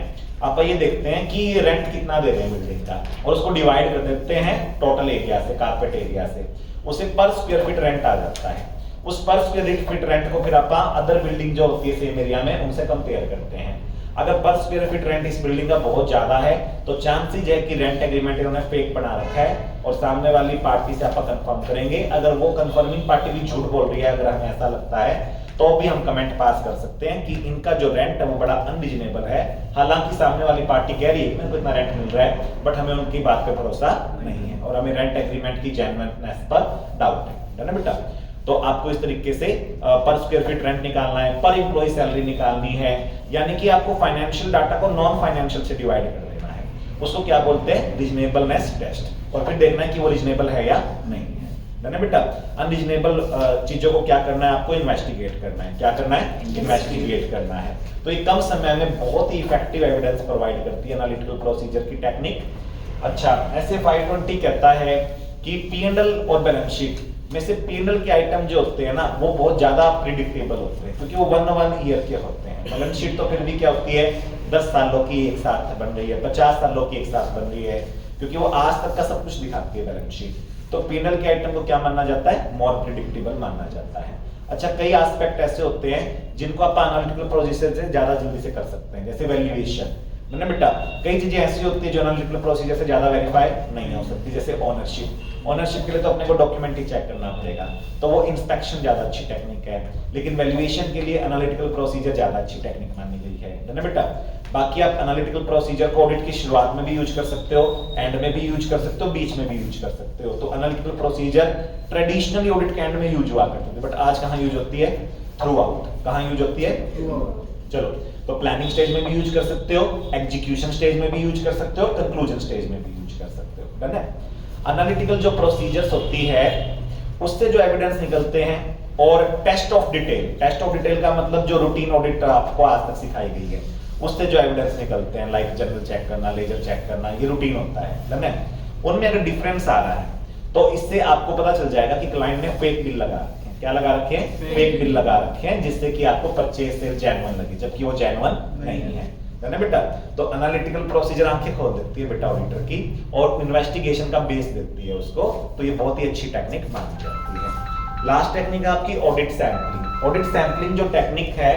आप ये देखते हैं कि रेंट कितना दे रहे हैं बिल्डिंग का, और उसको डिवाइड कर देते हैं टोटल एरिया से, कारपेट एरिया से, उसे पर स्क्वायर फीट रेंट आ जाता है। उस पर स्क्वायर फीट रेंट को फिर आप अदर बिल्डिंग जो होती है सेम एरिया में उनसे कंपेयर करते हैं। अगर पर स्क्वायर फीट रेंट इस बिल्डिंग का बहुत ज्यादा है तो चांसेस है कि रेंट एग्रीमेंट इन्होंने फेक बना रखा है, और सामने वाली पार्टी से आप कंफर्म करेंगे। अगर वो कंफर्मिंग पार्टी भी झूठ बोल रही है, अगर हमें ऐसा लगता है, तो भी हम कमेंट पास कर सकते हैं कि इनका जो रेंट है वो बड़ा अनरीजनेबल है। हालांकि सामने वाली पार्टी कह रही है कि मेरे को इतना रेंट मिल रहा है, बट हमें उनकी बात पे भरोसा नहीं है, और हमें रेंट एग्रीमेंट की जेन्युइननेस पर डाउट है ना बेटा। तो आपको इस तरीके से पर स्क्वायर फीट रेंट निकालना है, पर एम्प्लॉय सैलरी निकालनी है, यानी कि आपको फाइनेंशियल डाटा को नॉन फाइनेंशियल से डिवाइड कर देना है। उसको क्या बोलते हैं? Reasonableness test. और फिर देखना है कि वो रीजनेबल है या नहीं है ना बेटा। अनरीजनेबल चीजों को क्या करना है? आपको इन्वेस्टिगेट करना है। क्या करना है? इन्वेस्टिगेट करना है। तो ये कम समय में बहुत ही इफेक्टिव एविडेंस प्रोवाइड करती है एनालिटिकल प्रोसीजर की टेक्निक। अच्छा, ऐसे 520 कहता है कि P&L और बैलेंस शीट में से P&L के आइटम जो होते हैं ना वो बहुत ज्यादा प्रिडिक्टेबल होते हैं, क्योंकि वो 1 ईयर के होते हैं। बैलेंस शीट तो फिर भी क्या होती है, 10 सालों की एक साथ बन रही है, 50 सालों की एक साथ बन रही है, क्योंकि वो आज तक का सब कुछ दिखाती है बैलेंस शीट। तो P&L के आइटम को क्या माना जाता है? मोर प्रिडिक्टेबल माना जाता है। अच्छा, कई एस्पेक्ट ऐसे होते हैं जिनको आप एनालिटिकल प्रोसीजर से ज्यादा जल्दी से कर सकते हैं, जैसे वैल्यूएशन ना बेटा। कई चीजें ऐसी होती है जो एनालिटिकल प्रोसीजर से ज्यादा वेरीफाई नहीं हो सकती, जैसे ओनरशिप। ओनरशिप के लिए तो अपने को डॉक्यूमेंट ही चेक करना पड़ेगा, तो वो इंस्पेक्शन ज्यादा अच्छी टेक्निक है। लेकिन वैल्यूएशन के लिए एनालिटिकल प्रोसीजर ज्यादा अच्छी टेक्निक मानी गई है ना बेटा। बाकी आप एनालिटिकल प्रोसीजर को ऑडिट की शुरुआत में भी यूज कर सकते हो, एंड में भी यूज कर सकते हो, बीच में भी यूज कर सकते हो। तो एनालिटिकल प्रोसीजर ट्रेडिशनली ऑडिट के एंड में यूज हुआ करती थी, बट आज कहाँ यूज होती है? Through out. कहाँ यूज होती है? चलो, तो प्लानिंग स्टेज में भी यूज कर सकते हो, एग्जीक्यूशन स्टेज में भी यूज कर सकते हो, कंक्लूजन स्टेज में भी यूज कर सकते हो, डन है। एनालिटिकल जो प्रोसीजर्स होती है उससे जो एविडेंस निकलते हैं, और test of detail. Test of detail का मतलब जो रूटीन ऑडिट आपको आज तक सिखाई गई है उससे जो एविडेंस निकलते हैं, लाइक जनरल चेक करना, लेजर चेक करना, ये रूटीन होता है, डन है। उनमें अगर डिफरेंस आ रहा है तो इससे आपको पता चल जाएगा कि क्लाइंट ने फेक बिल लगा रखे हैं। क्या लगा रखे हैं? फेक बिल लगा रखे हैं, जिससे कि आपको परचेज सेल जेन्युइन लगे, जबकि वो जेन्युइन नहीं है ना बेटा। तो एनालिटिकल प्रोसीजर आंखें खोल देती है बेटा ऑडिटर की, और इन्वेस्टिगेशन का बेस देती है उसको। तो ये बहुत ही अच्छी टेक्निक मानी जाती है। लास्ट टेक्निक आपकी ऑडिट सैंपलिंग। ऑडिट सैंपलिंग जो टेक्निक है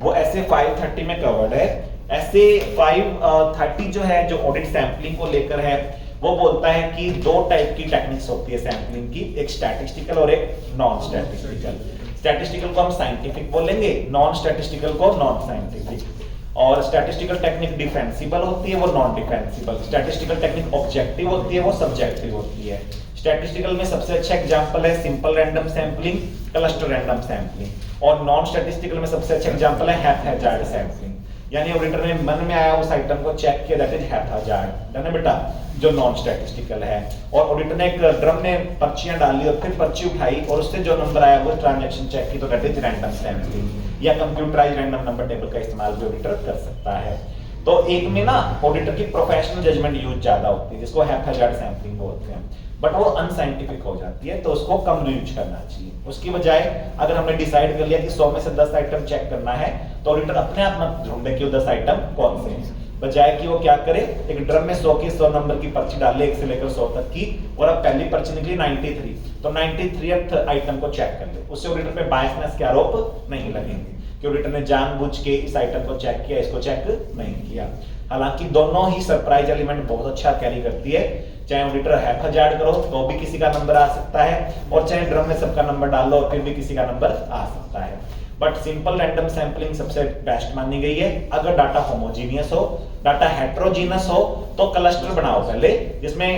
वो ऐसे 530 में कवर्ड है। ऐसे 530 जो है, जो ऑडिट सैंपलिंग को लेकर है, वो बोलता है कि 2 टाइप की टेक्निक्स होती है सैंपलिंग की, एक स्टैटिस्टिकल और एक नॉन स्टैटिस्टिकल। स्टैटिस्टिकल को हम साइंटिफिक बोलेंगे, नॉन स्टैटिस्टिकल को नॉन साइंटिफिक। और स्टैटिस्टिकल टेक्निक डिफेंसिबल होती है, वो non defensible. Statistical technique objective होती है, वो सब्जेक्टिव होती है। स्टैटिस्टिकल में सबसे अच्छा एग्जांपल है simple random sampling, cluster random sampling. और नॉन स्टैटिस्टिकल में सबसे अच्छा एग्जांपल है हैप्पैजार्ड सैंपलिंग, यानी ऑडिटर ने मन में आया उस आइटम को चेक किया, दैट इज हैप्पैजार्ड, है ना बेटा, जो नॉन स्टैटिस्टिकल है। और ऑडिटर ने एक ड्रम में पर्चियां डाली और फिर पर्ची उठाई और उससे जो नंबर आया वो ट्रांजैक्शन चेक की, तो दैट इज रैंडम सैंपलिंग। या कंप्यूटराइज्ड रैंडम नंबर टेबल का इस्तेमाल भी ऑडिटर कर सकता है। तो एक में ना ऑडिटर की प्रोफेशनल जजमेंट यूज ज्यादा होती है, जिसको हैप्पैजार्ड सैंपलिंग बोलते हैं, बट वो अनसाइंटिफिक हो जाती है, तो उसको कम यूज करना चाहिए। उसकी बजाय अगर हमने डिसाइड कर लिया कि 100 में से 10 आइटम चेक करना है, तो ऑडिटर अपने आप मत ढूंढे कि वो 10 आइटम कौन से हैं, बजाय कि वो क्या करे, एक ड्रम में 100 की 100 नंबर की पर्ची डाले 1 से लेकर 100 तक की, और अब पहली पर्ची निकली 93, तो 93th आइटम को चेक कर ले। उससे ऑडिटर पे बायसनेस के आरोप नहीं लगेंगे कि ऑडिटर ने जानबूझ के इस आइटम को चेक किया, इसको चेक नहीं किया। हालांकि दोनों ही सरप्राइज एलिमेंट बहुत अच्छा कैरी करती है, चाहे ऑडिटर हैप्पैजार्ड करो तो भी किसी का नंबर आ सकता है, और चाहे ड्रम में सबका नंबर डाल लो फिर भी किसी का नंबर आ सकता है। बट सिंपल रैंडम सैंपलिंग सबसे बेस्ट मानी गई है। अगर डाटा होमोजीनियस हो, डाटा हेट्रोजीनियस हो, तो क्लस्टर बनाओ पहले, जिसमें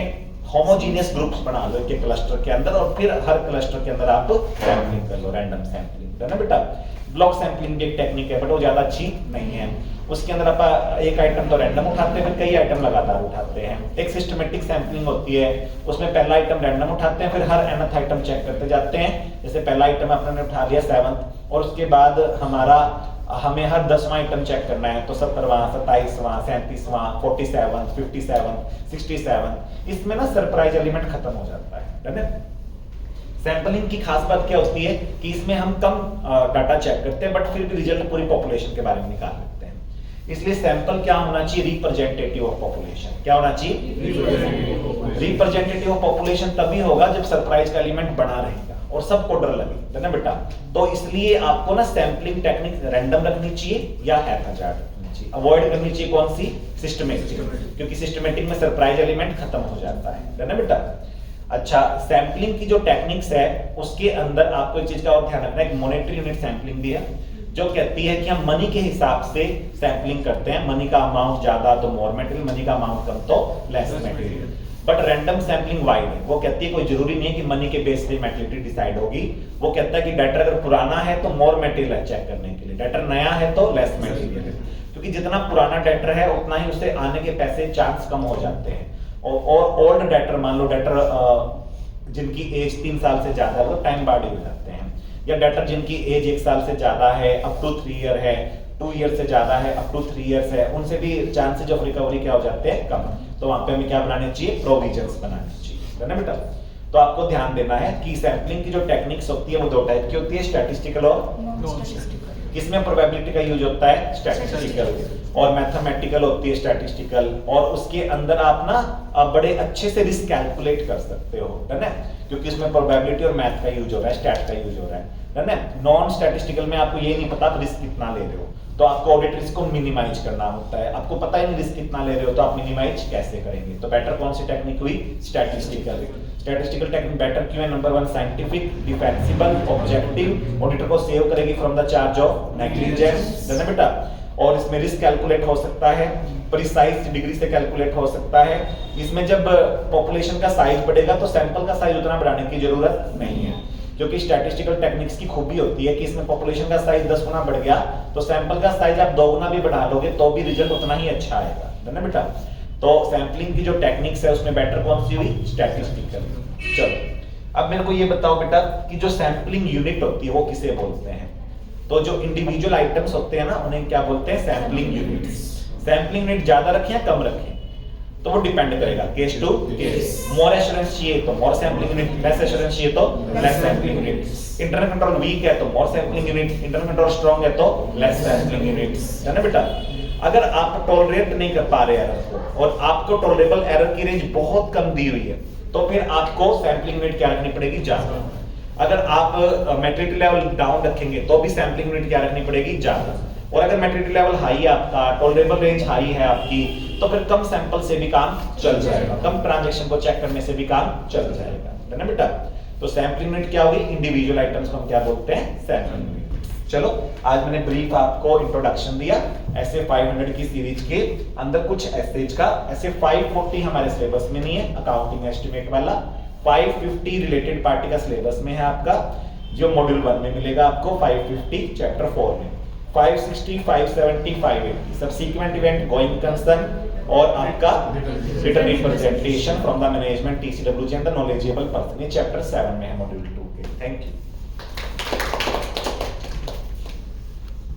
होमोजीनियस ग्रुप्स बना लो एक क्लस्टर के अंदर, और फिर हर क्लस्टर के अंदर आप सैंपलिंग कर लो, रैंडम सैंपलिंग, है ना बेटा। ब्लॉक सैंपलिंग भी एक टेक्निक है, बट वो ज्यादा अच्छी नहीं है। उसके अंदर आप एक आइटम तो रैंडम उठाते हैं, फिर कई आइटम लगातार उठाते हैं। एक सिस्टमेटिक सैंपलिंग होती है, उसमें पहला आइटम रैंडम उठाते हैं, फिर हर nth आइटम चेक करते जाते हैं। जैसे पहला आइटम आपने उठा लिया 7th, और उसके बाद हमें हर 10वां आइटम चेक करना है, तो 17वां, 27वां, 37वां, 47, 57, 67, इसमें ना सरप्राइज एलिमेंट खत्म हो जाता है ना। सैंपलिंग की खास बात क्या होती है कि इसमें हम कम डाटा चेक करते हैं, बट फिर भी रिजल्ट पूरी पॉपुलेशन के बारे में निकाल लेते हैं। इसलिए सैंपल क्या होना चाहिए, रिप्रेजेंटेटिव ऑफ पॉपुलेशन। क्या होना चाहिए, रिप्रेजेंटेटिव ऑफ पॉपुलेशन तभी होगा जब सरप्राइज का एलिमेंट बना रहेगा और सबको डर लगे, है ना बेटा। तो इसलिए आपको ना सैंपलिंग टेक्निक रैंडम रखनी चाहिए या हैप्पैजार्ड रखनी चाहिए। अवॉइड करनी चाहिए कौन सी, सिस्टमैटिक, क्योंकि सिस्टमैटिक में सरप्राइज एलिमेंट खत्म हो जाता है ना बेटा। अच्छा, सैंपलिंग की जो टेक्निक्स है उसके अंदर आपको एक चीज का और ध्यान रखना है, एक मॉनेटरी यूनिट सैंपलिंग भी है, जो कहती है कि हम मनी के हिसाब से सैंपलिंग करते हैं। मनी का अमाउंट ज्यादा तो मोर मटेरियल, मनी का अमाउंट कम तो less material. But random sampling wide है, वो कहती है कोई जरूरी नहीं है कि मनी के बेस पे मटेरियल डिसाइड होगी। वो कहता है कि डेटर अगर पुराना है तो मोर मटेरियल है चेक करने के लिए, डेटर नया है तो लेस मटेरियल है, क्योंकि जितना पुराना डेटर है उतना ही उसे आने के पैसे चांस कम हो जाते हैं। और ओल्ड डेटर, मान लो डेटर जिनकी एज 3 साल से ज्यादा है वो टाइम बार्ड हो जाते हैं, या डेटर जिनकी एज 1 साल से ज्यादा है अप टू 3 ईयर है, 2 ईयर से ज्यादा है अप टू 3 इयर्स है, उनसे भी चांसेज ऑफ रिकवरी क्या हो जाते हैं, कम। तो वहां पे हमें क्या बनाने चाहिए, प्रोविजंस बनाने चाहिए, है ना बेटा। तो आपको ध्यान देना है कि सैंपलिंग की जो टेक्निक्स होती है वो 2 टाइप की होती है, स्टैटिस्टिकल और किसमें प्रोबेबिलिटी का यूज होता है, स्टैटिस्टिकल, और मैथमेटिकल होती है स्टैटिस्टिकल। और उसके अंदर आप ना बड़े अच्छे से रिस्क कैलकुलेट कर सकते हो, है ना, क्योंकि इसमें प्रोबेबिलिटी और मैथ का यूज हो रहा है, स्टैट का यूज हो रहा है ना। नॉन स्टैटिस्टिकल में आपको ये नहीं पता आप रिस्क कितना ले रहे हो, तो आपको ऑडिट रिस्क को मिनिमाइज करना होता है। आपको पता ही नहीं रिस्क कितना ले रहे हो, तो आप मिनिमाइज कैसे करेंगे। तो बेटर कौन सी टेक्निक हुई, स्टैटिस्टिकल। स्टैटिस्टिकल टेक्निक बेटर क्यों है, number 1 scientific, defensible, objective, auditor को सेव करेगी from the charge of negligence, है ना बेटा। और इसमें रिस्क कैलकुलेट हो सकता है, प्रिसाइज डिग्री से कैलकुलेट हो सकता है। इसमें जब पॉपुलेशन का साइज बढ़ेगा तो सैंपल का साइज उतना बढ़ाने की जरूरत नहीं है, क्योंकि स्टैटिस्टिकल टेक्निक्स की खूबी होती है कि इसमें पॉपुलेशन का साइज 10 गुना बढ़ गया तो सैंपल का साइज आप 2 गुना भी बढ़ा लोगे तो भी रिजल्ट उतना ही अच्छा आएगा, है ना बेटा। तो सैंपलिंग की जो टेक्निक्स है उसमें बेटर कौन सी हुई, स्टैटिस्टिकल। चलो अब मेरे को ये बताओ बेटा कि जो सैंपलिंग यूनिट होती है वो किसे बोलते हैं। तो जो इंडिविजुअल आइटम्स होते हैं ना उन्हें क्या बोलते हैं, सैंपलिंग यूनिट्स। सैंपलिंग यूनिट ज्यादा रखें या कम रखें, तो वो डिपेंड करेगा case to case. More assurance चाहिए तो more sampling unit, less assurance चाहिए तो less sampling unit. Internal control weak है तो more sampling unit, internal control strong है तो लेस सैंपलिंग यूनिट, है ना बेटा। अगर आप टॉलरेट नहीं कर पा रहे एरर को और आपको टॉलरेबल एरर की रेंज बहुत कम दी हुई है तो फिर आपको सैंपलिंग यूनिट क्या रखनी पड़ेगी, ज्यादा। अगर आप मैट्रिक लेवल डाउन रखेंगे तो भी सैंपलिंग यूनिट क्या रखनी पड़ेगी, ज्यादा। और अगर मैट्रिक लेवल हाई है आपका, टॉलरेबल रेंज हाई है आपकी, तो फिर कम सैंपल से भी काम चल जाएगा, कम ट्रांजैक्शन को चेक करने से भी काम चल जाएगा, है ना बेटा। तो सैंपलिंग यूनिट क्या होगी, इंडिविजुअल आइटम्स को हम क्या बोलते हैं, सैंपलिंग यूनिट। चलो आज मैंने ब्रीफ आपको इंट्रोडक्शन दिया ऐसे 500 की सीरीज के अंदर कुछ एसेज का, ऐसे 540 हमारे सिलेबस में नहीं है अकाउंटिंग एस्टिमेट वाला, 550 रिलेटेड पार्टी का सिलेबस में है आपका, जो मॉड्यूल 1 में मिलेगा आपको 550 चैप्टर 4 में, 560 570 580 सबसीक्वेंट इवेंट गोइंग कंसर्न और आपका written representation from the management TCWG and the knowledgeable person, ये चैप्टर 7 में है मॉड्यूल 2 के। Thank you.